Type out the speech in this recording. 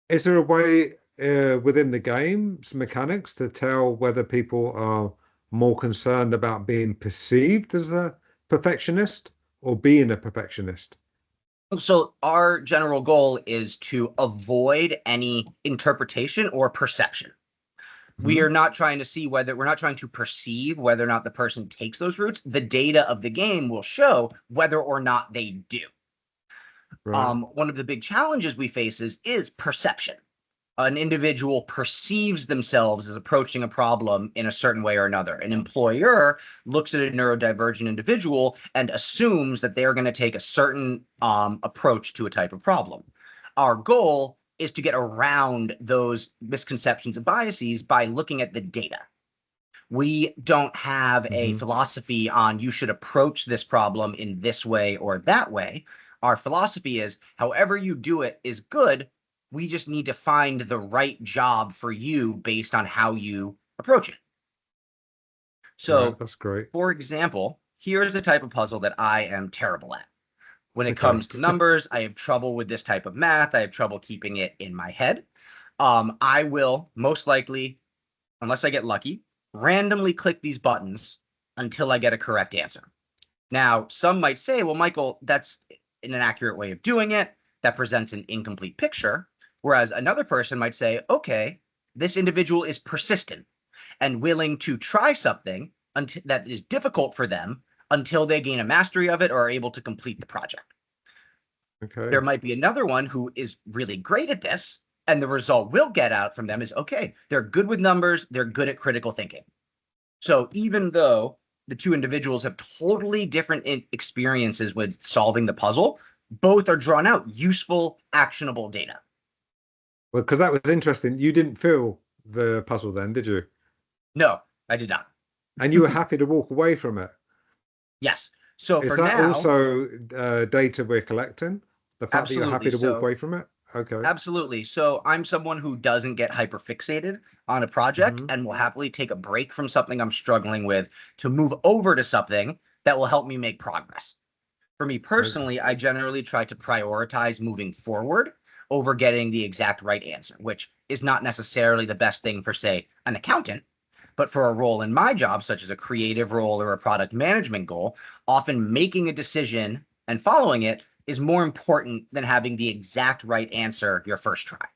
Is there a way within the game's mechanics to tell whether people are more concerned about being perceived as a perfectionist or being a perfectionist? So our general goal is to avoid any interpretation or perception. We are Hmm. not trying to see whether we're not trying to perceive whether or not the person takes those routes. The data of the game will show whether or not they do. Right. One of the big challenges we face is perception. An individual perceives themselves as approaching a problem in a certain way or another. An employer looks at a neurodivergent individual and assumes that they're going to take a certain approach to a type of problem. Our goal is to get around those misconceptions and biases by looking at the data. We don't have a Hmm. philosophy on you should approach this problem in this way or that way. Our philosophy is however you do it is good. We just need to find the right job for you based on how you approach it. Right. So, That's great. for example, here's a type of puzzle that I am terrible at. When it Okay. comes to numbers, I have trouble with this type of math. I have trouble keeping it in my head. I will most likely, unless I get lucky, randomly click these buttons until I get a correct answer. Now, some might say, well, Michael, that's an inaccurate way of doing it. That presents an incomplete picture. Whereas another person might say, okay, this individual is persistent and willing to try something until that is difficult for them until they gain a mastery of it or are able to complete the project. There Okay. might be another one who is really great at this, and the result we'll get out from them is okay, they're good with numbers, they're good at critical thinking. So even though the two individuals have totally different experiences with solving the puzzle, both are drawn out useful, actionable data. Well, because that was interesting. You didn't feel the puzzle then, did you? No, I did not. And you were happy to walk away from it. Yes. So Is for that now, also data we're collecting? The fact that you're happy absolutely. to walk So away from it? Okay. absolutely. So I'm someone who doesn't get hyperfixated on a project Hmm. and will happily take a break from something I'm struggling with to move over to something that will help me make progress. For me Okay. personally, I generally try to prioritize moving forward over getting the exact right answer, which is not necessarily the best thing for, say, an accountant. But for a role in my job, such as a creative role or a product management goal, often making a decision and following it is more important than having the exact right answer your first try.